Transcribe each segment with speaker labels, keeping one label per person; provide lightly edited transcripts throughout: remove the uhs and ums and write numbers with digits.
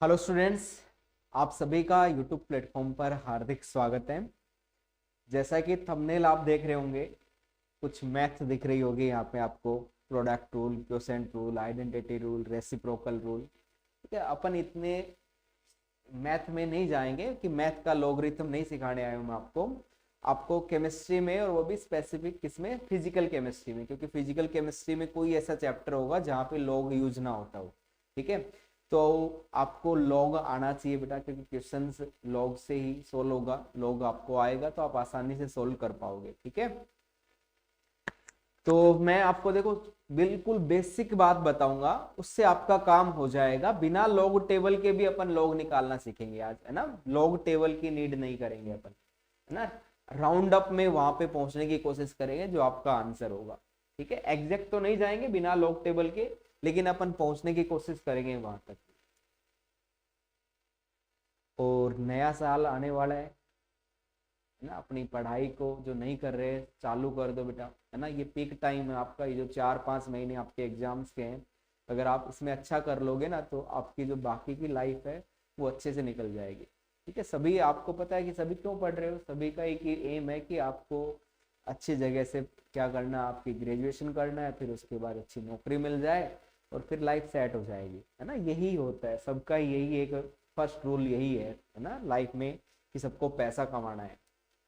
Speaker 1: Hello students, आप सभी का यूट्यूब प्लेटफॉर्म पर हार्दिक स्वागत है। जैसा कि थंबनेल आप देख रहे होंगे, कुछ मैथ दिख रही होगी यहाँ पे आपको। Product rule, quotient rule, identity rule, reciprocal rule. ठीक है, अपन इतने मैथ में नहीं जाएंगे कि मैथ का लॉगरिथम नहीं सिखाने आया हूँ मैं आपको। आपको केमिस्ट्री में, और वो भी स्पेसिफिक किसमें, फिजिकल केमिस्ट्री में, क्योंकि फिजिकल केमिस्ट्री में कोई ऐसा चैप्टर होगा जहाँ पे लॉग यूज ना होता हो। ठीक है, तो आपको लॉग आना चाहिए बेटा, क्योंकि क्वेश्चंस लॉग से ही सोल्व होगा। लॉग आपको आएगा तो आप आसानी से सोल्व कर पाओगे। ठीक है, तो मैं आपको देखो बिल्कुल बेसिक बात बताऊंगा, उससे आपका काम हो जाएगा। बिना लॉग टेबल के भी अपन लॉग निकालना सीखेंगे आज, है ना। लॉग टेबल की नीड नहीं करेंगे अपन, है ना। राउंड अप में वहां पे पहुंचने की कोशिश करेंगे जो आपका आंसर होगा। ठीक है, एग्जैक्ट तो नहीं जाएंगे बिना लॉग टेबल के, लेकिन अपन पहुंचने की कोशिश करेंगे वहां तक। और नया साल आने वाला है ना। अपनी पढ़ाई को जो नहीं कर रहे चालू कर दो बेटा, है ना। ये पीक टाइम है आपका, ये जो 4-5 महीने आपके एग्जाम्स के हैं, अगर आप इसमें अच्छा कर लोगे ना तो आपकी जो बाकी की लाइफ है वो अच्छे से निकल जाएगी। ठीक है, सभी आपको पता है कि सभी क्यों पढ़ रहे हो। सभी का एक ही एम है कि आपको अच्छी जगह से क्या करना है, आपकी ग्रेजुएशन करना है, फिर उसके बाद अच्छी नौकरी मिल जाए और फिर लाइफ सेट हो जाएगी, है ना। यही होता है सबका, यही एक फर्स्ट रूल यही है ना लाइफ में, कि सबको पैसा कमाना है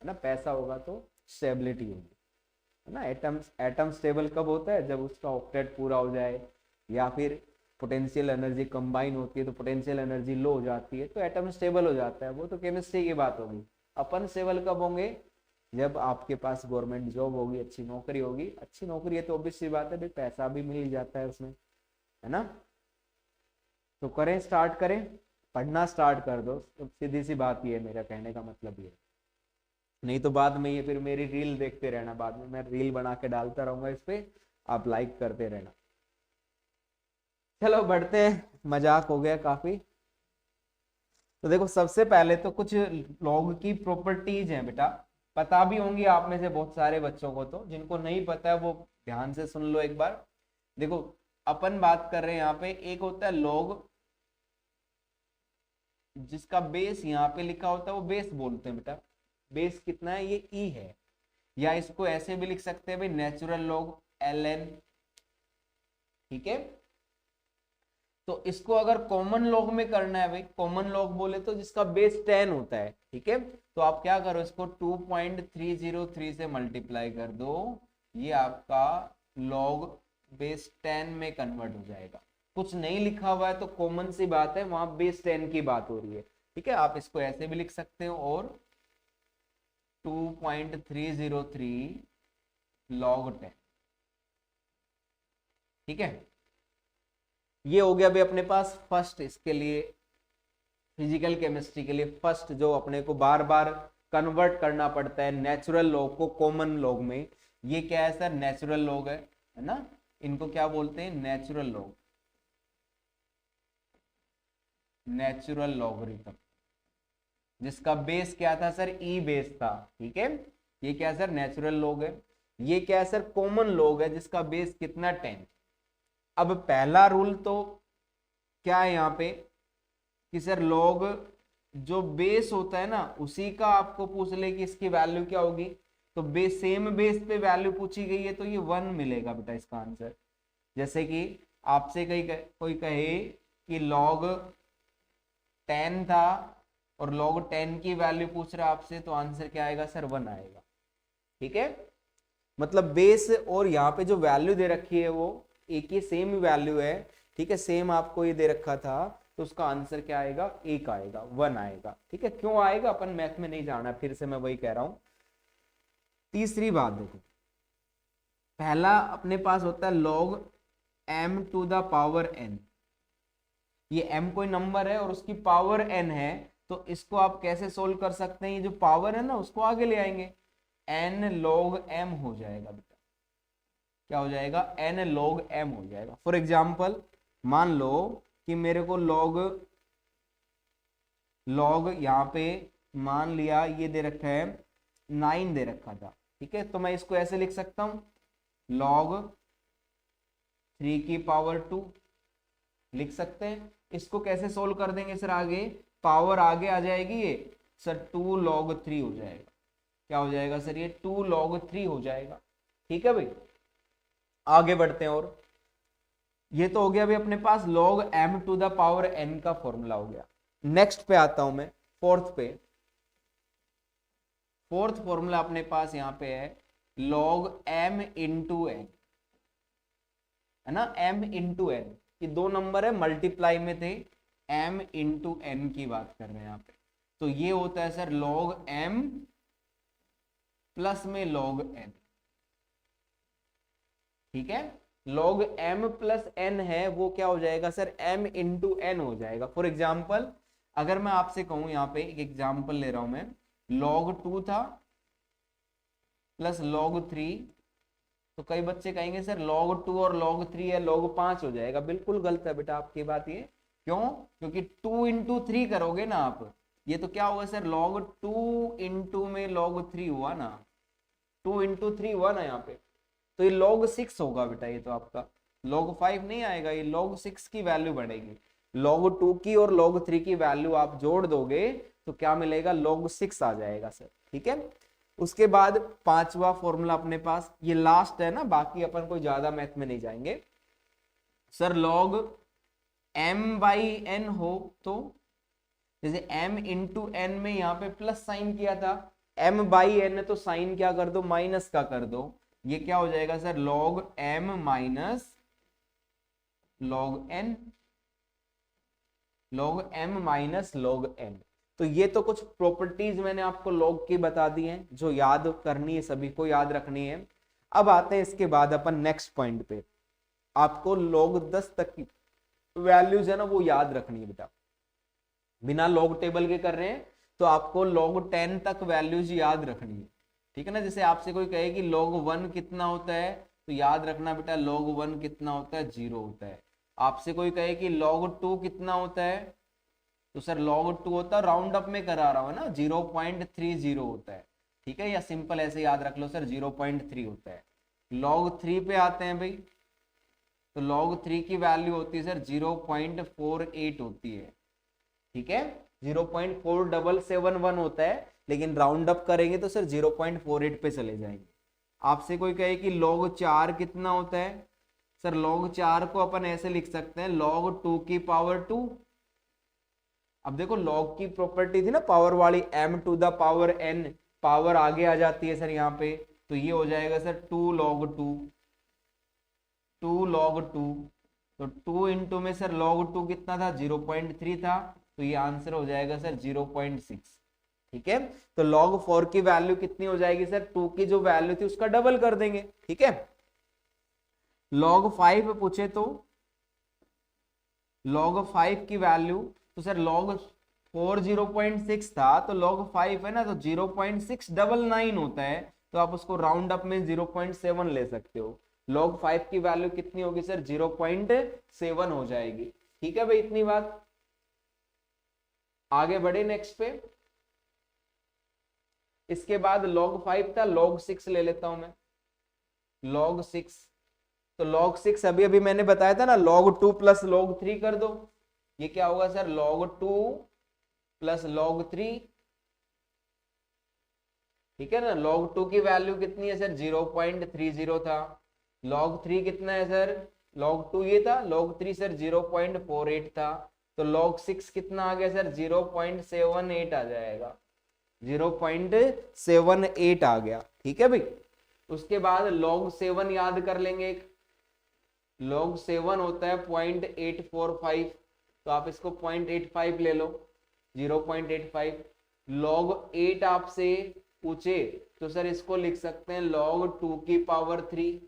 Speaker 1: ना। पैसा होगा तो स्टेबिलिटी होगी, है ना। एटम स्टेबल कब होता है, जब उसका ऑक्टेट पूरा हो जाए, या फिर पोटेंशियल एनर्जी कंबाइन होती है तो पोटेंशियल एनर्जी लो हो जाती है तो एटम स्टेबल हो जाता है। वो तो केमिस्ट्री की बात होगी। अपन स्टेबल कब होंगे, जब आपके पास गवर्नमेंट जॉब होगी, अच्छी नौकरी होगी। अच्छी नौकरी है तो ऑब्वियस सी बात है भाई, पैसा भी मिल जाता है उसमें, है ना। तो करें, स्टार्ट करें, पढ़ना स्टार्ट कर दो। तो सीधी सी बात ये है, मेरा कहने का मतलब ये है। नहीं तो बाद में ये फिर मेरी रील देखते रहना, बाद में मैं रील बना के डालता रहूंगा इस पे, आप लाइक करते रहना। चलो बढ़ते हैं, मजाक हो गया काफी। तो देखो सबसे पहले तो कुछ लॉग की प्रॉपर्टीज हैं बेटा, पता भी होंगी आप में से बहुत सारे बच्चों को। तो जिनको नहीं पता है वो ध्यान से सुन लो एक बार। देखो अपन बात कर रहे हैं यहाँ पे, एक होता है लॉग जिसका बेस यहाँ पे लिखा होता है, वो बेस बोलते हैं बेटा। बेस कितना है, ये ई है। या इसको ऐसे भी लिख सकते हैं भाई, नेचुरल लॉग ln। ठीक है, तो इसको अगर कॉमन लॉग में करना है भाई, कॉमन लॉग बोले तो जिसका बेस 10 होता है। ठीक है, तो आप क्या करो, इसको 2.303 से मल्टीप्लाई कर दो, ये आपका लॉग बेस 10 में कन्वर्ट हो जाएगा। कुछ नहीं लिखा हुआ है तो कॉमन सी बात है, वहां बेस 10 की बात हो रही है। ठीक है, आप इसको ऐसे भी लिख सकते हो, और 2.303 log 10। ठीक है, ये हो गया भाई अपने पास फर्स्ट, इसके लिए फिजिकल केमिस्ट्री के लिए फर्स्ट जो अपने को बार बार कन्वर्ट करना पड़ता है नेचुरल लॉग को कॉमन लॉग में। ये क्या है सर, नेचुरल लॉग है ना। इनको क्या बोलते हैं, नेचुरल लॉग, नेचुरल लॉगरिथम, जिसका बेस क्या था सर, ई बेस था। ठीक है, ये क्या है सर, नेचुरल लॉग है। ये क्या है सर, कॉमन लॉग है, जिसका बेस कितना, 10। अब पहला रूल तो क्या है यहाँ पे, कि सर लॉग जो बेस होता है ना उसी का आपको पूछ ले कि इसकी वैल्यू क्या होगी। तो बेस, सेम बेस पे वैल्यू पूछी गई है तो ये 1 मिलेगा बेटा इसका आंसर। जैसे कि आपसे कोई कहे कि लॉग 10 था और लॉग 10 की वैल्यू पूछ रहा है आपसे, तो आंसर क्या आएगा सर, 1 आएगा। ठीक है, मतलब बेस और यहाँ पे जो वैल्यू दे रखी है वो एक ही सेम वैल्यू है। ठीक है, सेम आपको ये दे रखा था, तो उसका आंसर क्या आएगा, 1 आएगा, 1 आएगा। ठीक है, क्यों आएगा अपन मैथ में नहीं जाना, फिर से मैं वही कह रहा हूं। तीसरी बात देखो, पहला अपने पास होता है log m to the power n। ये m कोई नंबर है और उसकी पावर n है, तो इसको आप कैसे सोल्व कर सकते हैं, ये जो पावर है ना उसको आगे ले आएंगे, n log m हो जाएगा बेटा। क्या हो जाएगा, n log m हो जाएगा। फॉर एग्जाम्पल मान लो कि मेरे को log यहाँ पे मान लिया ये दे रखा है 9 दे रखा था। ठीक है, तो मैं इसको ऐसे लिख सकता हूं, log 3 की पावर 2 लिख सकते हैं। इसको कैसे सोल्व कर देंगे सर, आगे पावर आगे आ जाएगी ये सर 2 log 3 हो जाएगा। क्या हो जाएगा सर, ये 2 log 3 हो जाएगा। ठीक है भाई, आगे बढ़ते हैं। और ये तो हो गया भाई अपने पास log m to the power n का फॉर्मूला हो गया। नेक्स्ट पे आता हूं मैं, फोर्थ पे। फोर्थ फॉर्मूला अपने पास यहां पे है log m इंटू एन, है ना, m इंटू एन। ये दो नंबर है मल्टीप्लाई में थे, m इंटू एन की बात कर रहे हैं यहाँ पे। तो ये होता है सर log m प्लस में log n। ठीक है, log m प्लस n है वो क्या हो जाएगा सर, m इंटू एन हो जाएगा। फॉर एग्जाम्पल अगर मैं आपसे कहूं, यहाँ पे एक एग्जाम्पल ले रहा हूं मैं, log 2 था प्लस log 3, तो कई बच्चे कहेंगे सर log 2 और log 3 है log 5 हो जाएगा। बिल्कुल गलत है बेटा आपकी बात ये। क्यों? क्योंकि 2 इंटू 3 करोगे ना आप, ये तो क्या होगा सर log 2 इंटू में log 3 हुआ ना, 2 इंटू 3 हुआ ना यहाँ पे, तो ये log 6 होगा बेटा। ये तो आपका log 5 नहीं आएगा, ये log 6 की वैल्यू बढ़ेगी। log 2 की और log 3 की वैल्यू आप जोड़ दोगे तो क्या मिलेगा, log 6 आ जाएगा सर। ठीक है, उसके बाद पांचवा फॉर्मूला अपने पास, ये लास्ट है ना, बाकी अपन कोई ज्यादा मैथ में नहीं जाएंगे। Sir log m by n हो तो, जैसे m इंटू एन में यहाँ पे प्लस साइन किया था, m बाई n तो साइन क्या कर दो, माइनस का कर दो। ये क्या हो जाएगा sir log m minus log n, log m minus log n। तो ये तो कुछ प्रॉपर्टीज मैंने आपको log की बता दी हैं जो याद करनी है, सभी को याद रखनी है। अब आते हैं इसके बाद अपन नेक्स्ट पॉइंट पे, आपको log 10 तक की वैल्यूज है ना वो याद रखनी है बेटा। बिना log टेबल के कर रहे हैं तो आपको log 10 तक वैल्यूज याद रखनी है। ठीक है ना, जैसे आपसे कोई कहे कि log 1 कितना होता है, तो याद रखना बेटा log 1 कितना होता है, 0 होता है। आपसे कोई कहे कि log 2 कितना होता है, तो सर log 2 होता है, राउंड अप में करा रहा हूं ना, 0.30 होता है। ठीक है, या सिंपल ऐसे याद रख लो सर 0.3 होता है। log 3 पे आते हैं भाई, तो log 3 की वैल्यू होती है सर 0.48 होती है। ठीक है, 0.4771 होता है, लेकिन राउंड अप करेंगे तो सर 0.48 पे चले जाएंगे। आपसे कोई कहे कि log 4 कितना होता है, सर log 4 को अपन ऐसे लिख सकते हैं log 2 की पावर 2। अब देखो log की प्रॉपर्टी थी ना पावर वाली, m to the power n, power आगे आ जाती है सर यहाँ पे, तो ये हो जाएगा सर 2 log 2, 2 log 2। तो 2 इंटू में सर log 2 कितना था, 0.3 था, तो ये आंसर हो जाएगा सर 0.6। ठीक है, तो log 4 की वैल्यू कितनी हो जाएगी सर, 2 की जो वैल्यू थी उसका डबल कर देंगे। ठीक है, log 5 पूछे तो log 5 की वैल्यू, तो सर log 4 0.6 था, तो log 5 है ना, तो 0.699 होता है, तो आप उसको राउंड अप में 0.7 ले सकते हो। log 5 की वैल्यू कितनी होगी सर, 0.7 हो जाएगी। ठीक है भाई, इतनी बात। आगे बढ़े नेक्स्ट पे, इसके बाद log 5 था, log 6 ले लेता हूं मैं, log 6। तो log 6 अभी अभी मैंने बताया था ना, log 2 प्लस log 3 कर दो, ये क्या होगा सर log 2 प्लस log 3। ठीक है ना, log 2 की वैल्यू कितनी है सर, 0.30 था। log 3 कितना है सर, log 2 ये था, log 3 सर 0.48 था, तो log 6 कितना आ गया सर, 0.78 आ जाएगा, 0.78 आ गया। ठीक है भाई, उसके बाद log 7 याद कर लेंगे, एक log 7 होता है 0.845, तो आप इसको 0.85 ले लो, 0.85। log 8 आपसे पूछे तो सर इसको लिख सकते हैं log 2 की पावर 3,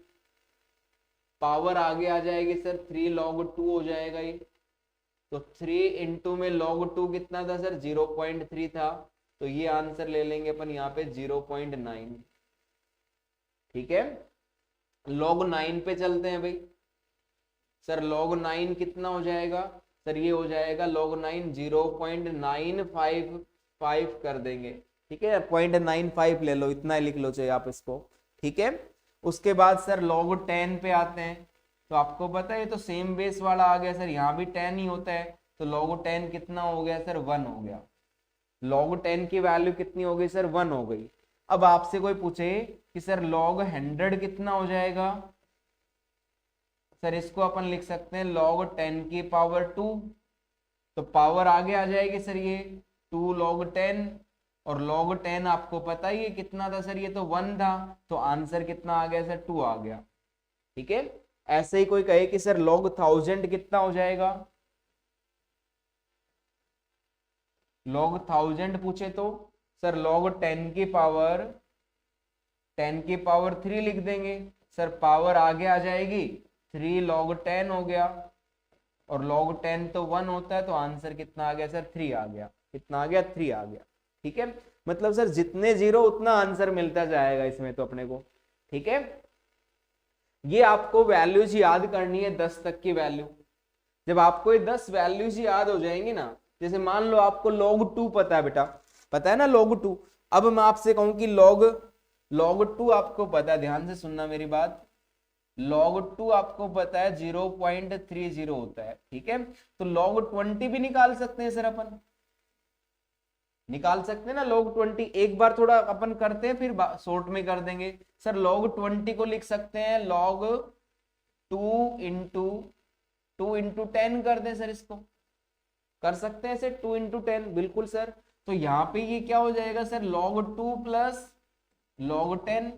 Speaker 1: पावर आगे आ जाएगी सर 3 log 2 हो जाएगा ये, तो 3 इंटू में log 2 कितना था सर, 0.3 था, तो ये आंसर ले लेंगे अपन यहाँ पे 0.9। ठीक है, log 9 पे चलते हैं भाई, सर log 9 कितना हो जाएगा, सर ये हो जाएगा log 9 0.955 कर देंगे। ठीक है, 0.95 ले लो, इतना लिख लो चाहे आप इसको। ठीक है, उसके बाद सर log 10 पे आते हैं, तो आपको पता है ये तो सेम बेस वाला आ गया सर, यहाँ भी 10 ही होता है, तो log 10 कितना हो गया सर, 1 हो गया। log 10 की वैल्यू कितनी हो गई सर, 1 हो गई। अब आपसे कोई पूछे कि सर log 100 कितना हो जाएगा, सर इसको अपन लिख सकते हैं log 10 की पावर 2, तो पावर आगे आ जाएगी सर ये 2 log 10, और log 10 आपको पता ही है कितना था सर, ये तो 1 था, तो आंसर कितना आ गया सर, 2 आ गया। ठीक है, ऐसे ही कोई कहे कि सर log 1000 कितना हो जाएगा, log 1000 पूछे तो सर log 10 की पावर 3 लिख देंगे सर, पावर आगे आ जाएगी 3 log 10 हो गया, और log 10 तो 1 होता है, तो आंसर कितना आ गया सर, 3 आ गया। कितना आ गया, 3 आ गया। ठीक है, मतलब सर जितने जीरो उतना आंसर मिलता जाएगा इसमें तो अपने को। ठीक है, ये आपको वैल्यूज याद करनी है 10 तक की वैल्यू। जब आपको ये 10 वैल्यूज याद हो जाएंगी ना, जैसे मान लो आपको log 2 पता है बेटा, पता है ना log 2, अब मैं आपसे कहूं कि log 2 आपको पता है, ध्यान से सुनना मेरी बात, log 2 आपको पता है 0.30 होता है। ठीक है, तो log 20 भी निकाल सकते हैं सर, अपन निकाल सकते हैं ना log 20। एक बार थोड़ा अपन करते हैं, फिर शॉर्ट में कर देंगे सर। log 20 को लिख सकते हैं log 2 इंटू 10 कर दे सर, इसको कर सकते हैं सर 2 इंटू 10, बिल्कुल सर। तो यहाँ पे ये क्या हो जाएगा सर, log 2 प्लस log 10,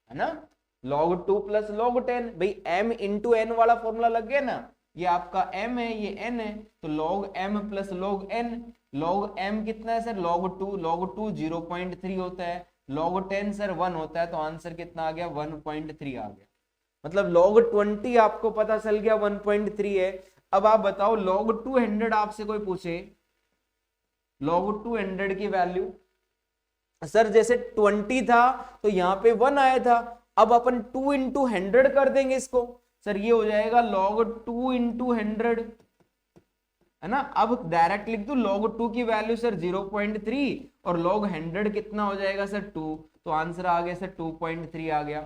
Speaker 1: है ना, log 2 प्लस log 10, भाई m इंटू n वाला फॉर्मूला लग गया ना, ये आपका m है, ये n है, तो log m plus log n, log m कितना है सर, log 2 0.3 होता है, log 10 सर 1 होता है, तो आंसर कितना आ गया, 1.3 आ गया। मतलब log 20 आपको पता चल गया 1.3 है। अब आप बताओ log 200 आपसे कोई पूछे, log 200 की वैल्यू, सर जैसे 20 था तो यहाँ पे 1 आया था, अब अपन 2 इंटू 100 कर देंगे इसको, सर ये हो जाएगा log 2 इंटू 100, है ना। अब डायरेक्ट लिख दू log 2 की वैल्यू सर 0.3, और log 100 कितना हो जाएगा सर 2, तो आंसर आ गया सर 2.3 आ गया।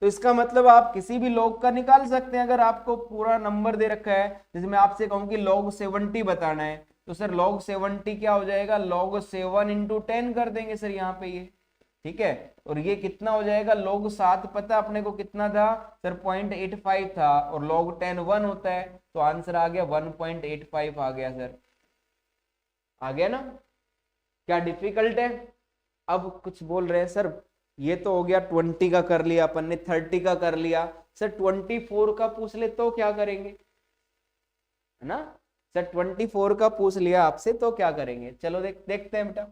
Speaker 1: तो इसका मतलब आप किसी भी log का निकाल सकते हैं, अगर आपको पूरा नंबर दे रखा है। जैसे मैं आपसे कहूं कि log 70 बताना है, तो सर log 70 क्या हो जाएगा, log 7 इंटू 10 कर देंगे सर यहाँ पे ये। ठीक है, और ये कितना हो जाएगा, log 7 पता अपने को कितना था सर, 0.85 था, और log 10 1 होता है, तो आंसर आ गया 1.85 आ गया सर, आ गया ना। क्या डिफिकल्ट है? अब कुछ बोल रहे हैं सर ये तो हो गया 20 का कर लिया अपन ने, 30 का कर लिया, सर 24 का पूछ ले तो क्या करेंगे, है ना सर, 24 का पूछ लिया आपसे तो क्या करेंगे। चलो देखते हैं बेटा।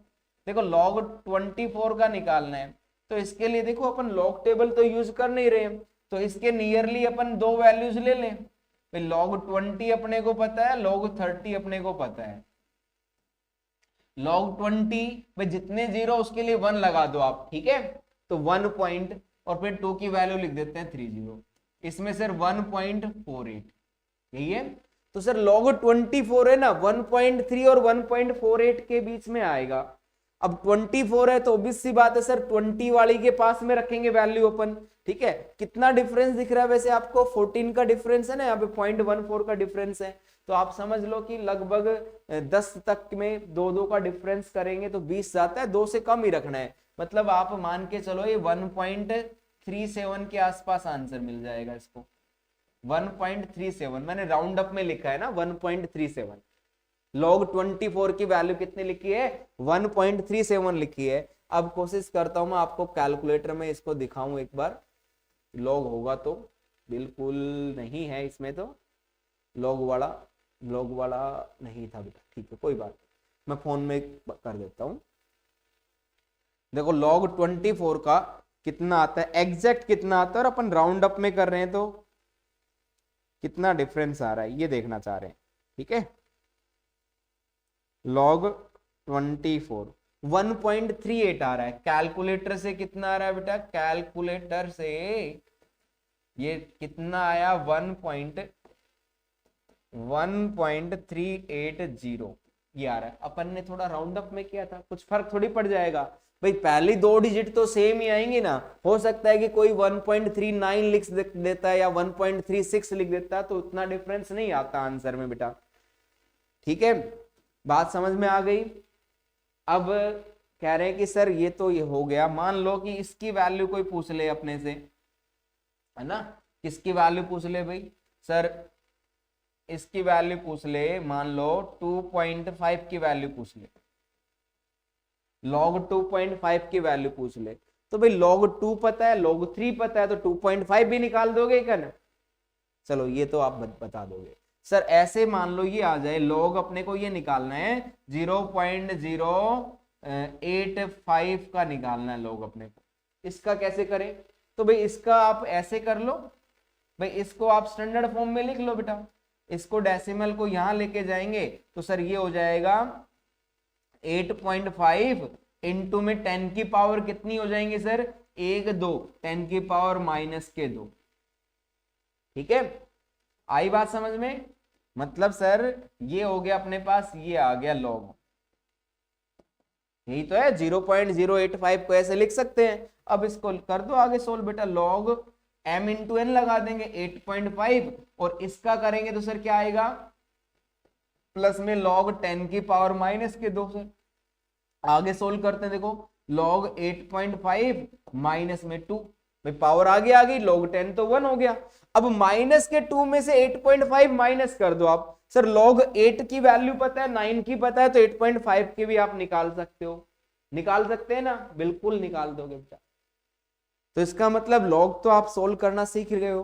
Speaker 1: देखो log 24 का निकालना है, तो इसके लिए देखो अपन log टेबल तो यूज कर नहीं रहे, तो इसके नियरली अपन दो वैल्यूज ले लें। भाई log 20 अपने को पता है, log 30 अपने को पता है। log 20 में जितने जीरो उसके लिए 1 लगा दो आप, ठीक है, तो 1 पॉइंट, और फिर 2 की वैल्यू लिख देते हैं 30, इसमें सर 1.48 यही है। तो सर log 24 है ना, 1.3 और 1.48 के बीच में आएगा। अब 24 है तो obvious सी बात है सर 20 वाली के पास में रखेंगे वैल्यू अपन। ठीक है, कितना डिफरेंस दिख रहा है वैसे आपको, 14 का डिफरेंस है ना, यहाँ पे 0.14 का डिफरेंस है, तो आप समझ लो कि लगभग 10 तक में 2 का डिफरेंस करेंगे तो 20 जाता है, 2 से कम ही रखना है। मतलब आप मान के चलो ये 1.37 के आसपास आंसर मिल जाएगा इसको, 1.37 मैंने राउंड अप में लिखा है ना, 1.37। log 24 की वैल्यू कितनी लिखी है, 1.37 लिखी है। अब कोशिश करता हूं मैं आपको कैलकुलेटर में इसको दिखाऊं एक बार, log होगा तो, बिल्कुल नहीं है इसमें तो, log वाला नहीं था बेटा, ठीक है कोई बात, मैं फोन में कर देता हूं। देखो log 24 का कितना आता है, एग्जैक्ट कितना आता है, और अपन राउंड अप में कर रहे हैं तो कितना डिफरेंस आ रहा है ये देखना चाह रहे हैं। ठीक है, log 24 1.38 आ रहा है, कैलकुलेटर से कितना आ रहा है बेटा, कैलकुलेटर से ये कितना आया, 1.380 ये आ रहा है। अपन ने थोड़ा राउंड अप में किया था, कुछ फर्क थोड़ी पड़ जाएगा, भाई पहली दो डिजिट तो सेम ही आएंगी ना, हो सकता है कि कोई 1.39 लिख देता है या 1.36 लिख देता है, तो उतना डिफरेंस नहीं आता आंसर में बेटा। ठीक है, बात समझ में आ गई। अब कह रहे हैं कि सर ये तो ये हो गया, मान लो कि इसकी वैल्यू कोई पूछ ले अपने से, है ना, किसकी वैल्यू पूछ ले भाई, सर इसकी वैल्यू पूछ ले, मान लो 2.5 की वैल्यू पूछ ले, log 2.5 की वैल्यू पूछ ले, तो भाई log 2 पता है, log 3 पता है, तो 2.5 भी निकाल दोगे क्या ना? चलो ये तो आप बता दोगे। सर ऐसे मान लो ये आ जाए, log अपने को ये निकालना है 0.085 का निकालना है log अपने को, इसका कैसे करें? तो भाई इसका आप ऐसे कर लो, भाई इसको आप स्टैंडर्ड फॉर्म में लिख लो बेटा, इसको डेसिमल को यहां लेके जाएंगे तो सर ये हो जाएगा 8.5 इंटू में 10 की पावर कितनी हो जाएंगे सर, 1 2, 10 की पावर -2। ठीक है, आई बात समझ में? मतलब सर ये हो गया अपने पास, ये आ गया लॉग, यही तो है 0.085 को ऐसे लिख सकते हैं। अब इसको कर दो आगे सोल्व बेटा, लॉग m इंटू एन लगा देंगे 8.5, और इसका करेंगे तो सर क्या आएगा, प्लस में log 10 की पावर -2 सर। आगे सोल्व करते हैं, देखो log 8.5 माइनस में 2, भाई पावर आगे आ गई, log 10 तो 1 हो गया। अब -2 में से 8.5 माइनस कर दो आप, सर log 8 की वैल्यू पता है, 9 की पता है, तो 8.5 की भी आप निकाल सकते हो, निकाल सकते हैं ना, बिल्कुल निकाल दोगे बेटा। तो इसका मतलब लॉग तो आप सोल्व करना सीख गए हो,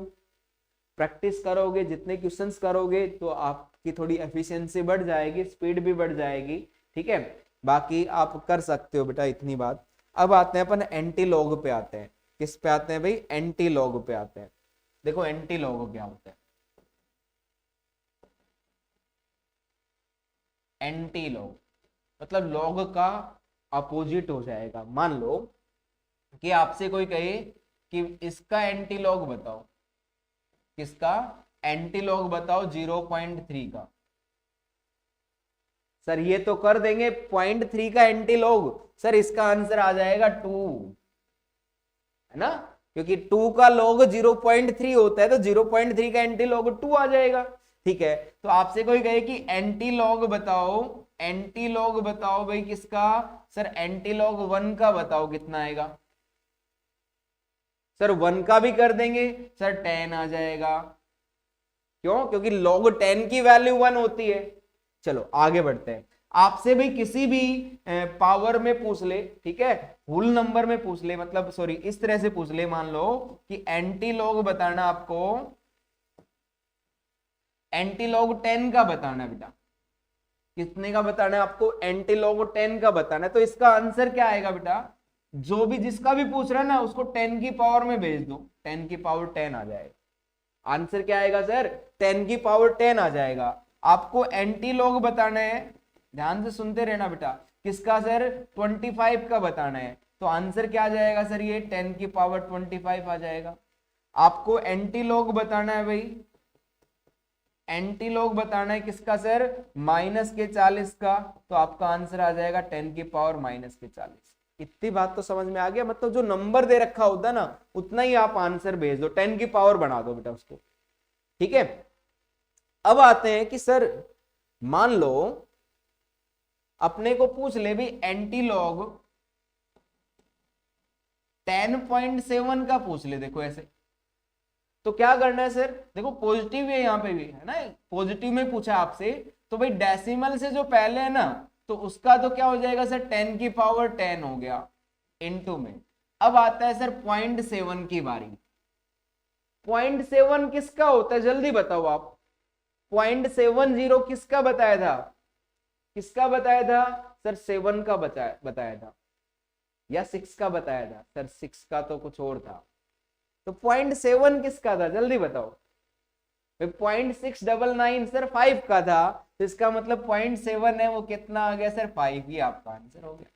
Speaker 1: प्रैक्टिस करोगे, जितने क्वेश्चंस करोगे तो आपकी थोड़ी एफिशिएंसी बढ़ जाएगी, स्पीड भी बढ़ जाएगी। ठीक है, बाकी आप कर सकते हो बेटा, इतनी बात। अब आते हैं अपन एंटी लॉग पे आते हैं, किस पे आते हैं भाई, एंटी लॉग पे आते हैं। देखो एंटी लॉग क्या होता है, एंटी लॉग मतलब लॉग का अपोजिट हो जाएगा। मान लो कि आपसे कोई कहे कि इसका एंटी लॉग बताओ, किसका एंटी लॉग बताओ 0.3 का, सर ये तो कर देंगे 0.3 का एंटी लॉग, सर इसका आंसर आ जाएगा 2, है ना, क्योंकि 2 का लॉग 0.3 होता है, तो 0.3 का एंटी लॉग 2 आ जाएगा। ठीक है, तो आपसे कोई कहे कि एंटी लॉग बताओ, एंटी लॉग बताओ भाई किसका, सर एंटी लॉग 1 का बताओ कितना आएगा, सर 1 का भी कर देंगे, सर 10 आ जाएगा। क्यों? क्योंकि log 10 की वैल्यू 1 होती है। चलो आगे बढ़ते हैं, आपसे भी किसी भी पावर में पूछ ले, ठीक है, होल नंबर में पूछ ले, मतलब सॉरी इस तरह से पूछ ले, मान लो कि एंटी लॉग बताना आपको, एंटी लॉग 10 का बताना है बेटा, कितने का बताना है आपको, एंटी लॉग 10 का बताना है, तो इसका आंसर क्या आएगा बेटा, जो भी जिसका भी पूछ रहा है ना उसको 10 की पावर में भेज दो, 10 की पावर 10 आ जाएगा। आंसर क्या आएगा सर, 10 की पावर 10 आ जाएगा। आपको एंटी लॉग बताना है, ध्यान से सुनते रहना बेटा, किसका सर 25 का बताना है, तो आंसर क्या आ जाएगा सर, ये 10 की पावर 25 आ जाएगा। आपको एंटी लॉग बताना है भाई, एंटी लॉग बताना है किसका सर, -40 का, तो आपका आंसर आ जाएगा 10 की पावर -40। इतनी बात तो समझ में आ गया, मतलब जो नंबर दे रखा होता ना उतना ही आप आंसर भेज दो, 10 की पावर बना दो बेटा उसको। ठीक है, अब आते हैं कि सर मान लो अपने को पूछ ले भी एंटी लॉग 10.7 का पूछ ले, देखो ऐसे, तो क्या करना है सर, देखो पॉजिटिव है यहाँ पे भी, है ना, पॉजिटिव में पूछा आपसे, तो भाई डेसिमल से जो पहले है ना, तो उसका तो क्या हो जाएगा सर 10 की पावर 10 हो गया इनटू में। अब आता है सर 0.7 की बारी, 0.7 किसका होता है जल्दी बताओ आप, 0.70 किसका बताया था, किसका बताया था सर, 7 का बताया था, या 6 का बताया था सर, 6 का तो कुछ और था, तो 0.7 किसका था जल्दी बताओ, 0.699 सर 5 का था, तो इसका मतलब 0.7 है वो कितना आ गया सर 5, ही आपका आंसर हो गया।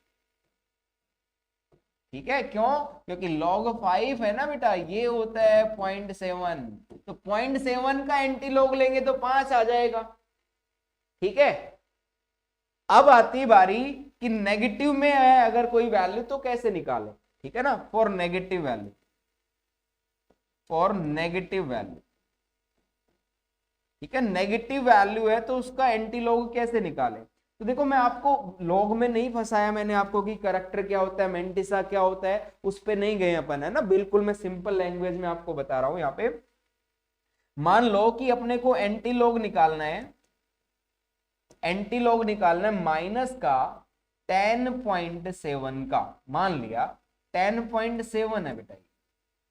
Speaker 1: ठीक है, क्यों, क्योंकि log 5 है ना बेटा, ये होता है 0.7, तो 0.7 का एंटी लॉग लेंगे तो 5 आ जाएगा। ठीक है, अब आती बारी कि नेगेटिव में है अगर कोई वैल्यू तो कैसे निकालें, ठीक है ना। For negative value, for negative value, ठीक है, नेगेटिव वैल्यू है तो उसका एंटी लॉग कैसे निकालें। तो देखो मैं आपको लॉग में नहीं फंसाया मैंने आपको कि करैक्टर क्या होता है, मेंटिसा क्या होता है, उस पे नहीं गए अपन, है ना। बिल्कुल मैं सिंपल लैंग्वेज में आपको बता रहा हूं। यहाँ पे मान लो कि अपने को एंटी लॉग निकालना है, एंटी लॉग निकालना है माइनस का 10.7 का, मान लिया 10.7 है बेटा,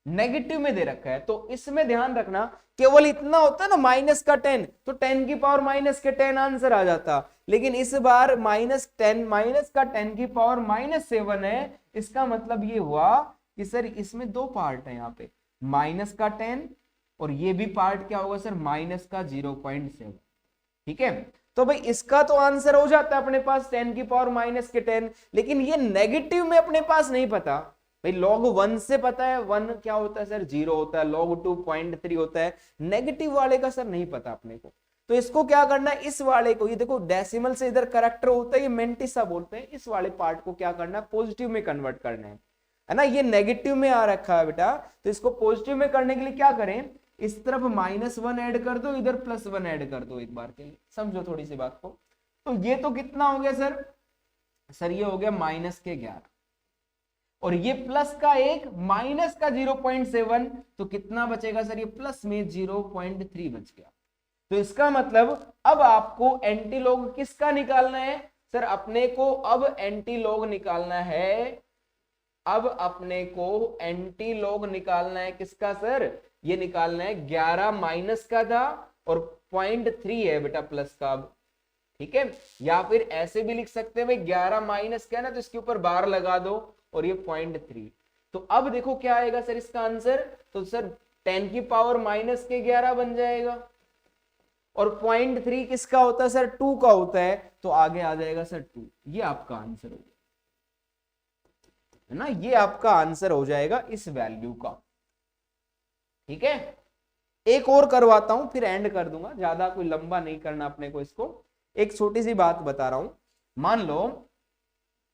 Speaker 1: नेगेटिव में दे रखा है। तो इसमें ध्यान रखना केवल इतना होता है ना माइनस का 10, तो 10 की पावर माइनस के 10 आंसर आ जाता। लेकिन इस बार -10 माइनस का 10 की पावर -7 है। इसका मतलब ये हुआ कि सर इसमें दो पार्ट है, यहाँ पे माइनस का 10 और ये भी पार्ट क्या होगा सर माइनस का 0.7, ठीक है। तो भाई इसका तो आंसर हो जाता है अपने पास 10 की पावर माइनस के 10, लेकिन ये नेगेटिव में अपने पास नहीं पता भाई। log 1 से पता है 1 क्या होता है सर 0 होता है, log 2 0.3 होता है, नेगेटिव वाले का सर नहीं पता अपने को। तो इसको क्या करना है, इस वाले को, ये देखो डेसिमल से इधर करैक्टर होता है, ये मेंटिसा बोलते हैं, इस वाले पार्ट को क्या करना है पॉजिटिव में कन्वर्ट करना है ना। ये नेगेटिव में आ रखा है बेटा, तो इसको पॉजिटिव में करने के लिए क्या करें, इस तरफ -1 ऐड कर दो, इधर +1 ऐड कर दो, एक बार के लिए समझो थोड़ी सी बात को। तो ये तो कितना हो गया सर ये हो गया -11 और ये प्लस का 1 माइनस का 0.7, तो कितना बचेगा सर, ये प्लस में 0.3 बच गया। तो इसका मतलब अब आपको एंटी लॉग किसका निकालना है सर, अपने को अब एंटी लॉग निकालना है, अब अपने को एंटी लॉग निकालना है किसका सर, ये निकालना है 11 माइनस का था और 0.3 है बेटा प्लस का अब, ठीक है। या फिर ऐसे भी लिख सकते हैं भाई 11 माइनस का है ना, तो इसके ऊपर बार लगा दो और ये 0.3। तो अब देखो क्या आएगा सर इसका आंसर, तो सर 10 की पावर माइनस के 11 बन जाएगा और 0.3 किसका होता है सर 2 का होता है, तो आगे आ जाएगा सर 2। ये आपका आंसर होगा, है ना, ये आपका आंसर हो जाएगा इस वैल्यू का, ठीक है। एक और करवाता हूं फिर एंड कर दूंगा, ज्यादा कोई लंबा नहीं करना अपने को इसको। एक छोटी सी बात बता रहा हूं, मान लो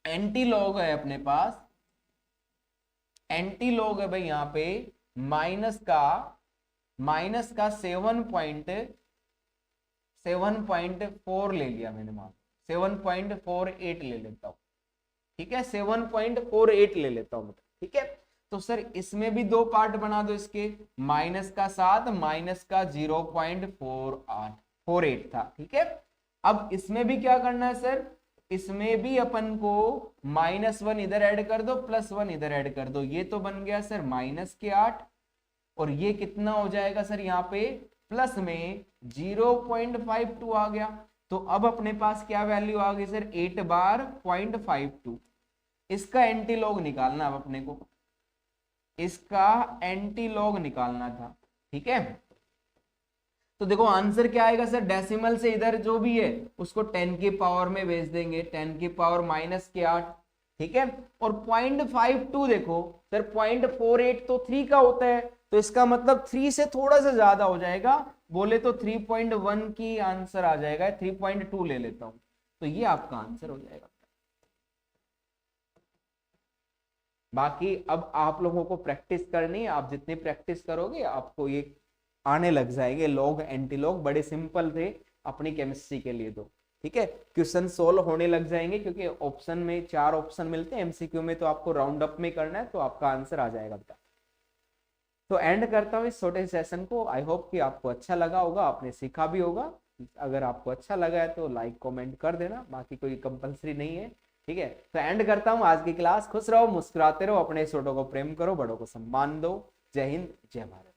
Speaker 1: एंटी लॉग है अपने पास, एंटी लॉग है भाई यहां पे माइनस का 7.4 ले लिया मैंने, मान 7.48 ले लेता हूं, ठीक है, 7.48 ले लेता हूं, ठीक है। तो सर इसमें भी दो पार्ट बना दो इसके, माइनस का 7 माइनस का 0.48 था, ठीक है। अब इसमें भी क्या करना है सर, इसमें भी अपन को -1 इधर ऐड कर दो, +1 इधर ऐड कर दो, ये तो बन गया सर -8 और ये कितना हो जाएगा सर यहाँ पे प्लस में 0.52 आ गया। तो अब अपने पास क्या वैल्यू आ गई सर 8 बार 0.52। इसका एंटी लॉग निकालना अब अपने को, इसका एंटी लॉग निकालना था, ठीक है। तो देखो आंसर क्या आएगा सर, डेसिमल से इधर जो भी है उसको 10 की पावर में भेज देंगे, 10 की पावर -8, ठीक है। और 0.52 देखो सर 0.48 तो 3 का होता है, तो इसका मतलब 3 से थोड़ा सा ज्यादा हो जाएगा, बोले तो 3.1 की आंसर आ जाएगा, 3.2 ले लेता हूं, तो ये आपका आंसर हो जाएगा। बाकी अब आप लोगों को प्रैक्टिस करनी है, आप जितनी प्रैक्टिस करोगे आपको ये आने लग जाएंगे लॉग एंटी लॉग, बड़े सिंपल थे अपनी केमिस्ट्री के लिए, तो ठीक है। क्वेश्चन सोल्व होने लग जाएंगे क्योंकि ऑप्शन में 4 ऑप्शन मिलते हैं, एमसीक्यू में तो आपको राउंड अप में करना है, तो आपका आंसर आ जाएगा बेटा। तो एंड करता हूँ इस छोटे सेशन को, आई होप कि आपको अच्छा लगा होगा, आपने सीखा भी होगा। अगर आपको अच्छा लगा है तो लाइक कमेंट कर देना, बाकी कोई कंपलसरी नहीं है, ठीक है। तो एंड करता हूँ आज की क्लास, खुश रहो, मुस्कुराते रहो, अपने छोटों को प्रेम करो, बड़ों को सम्मान दो। जय हिंद, जय भारत।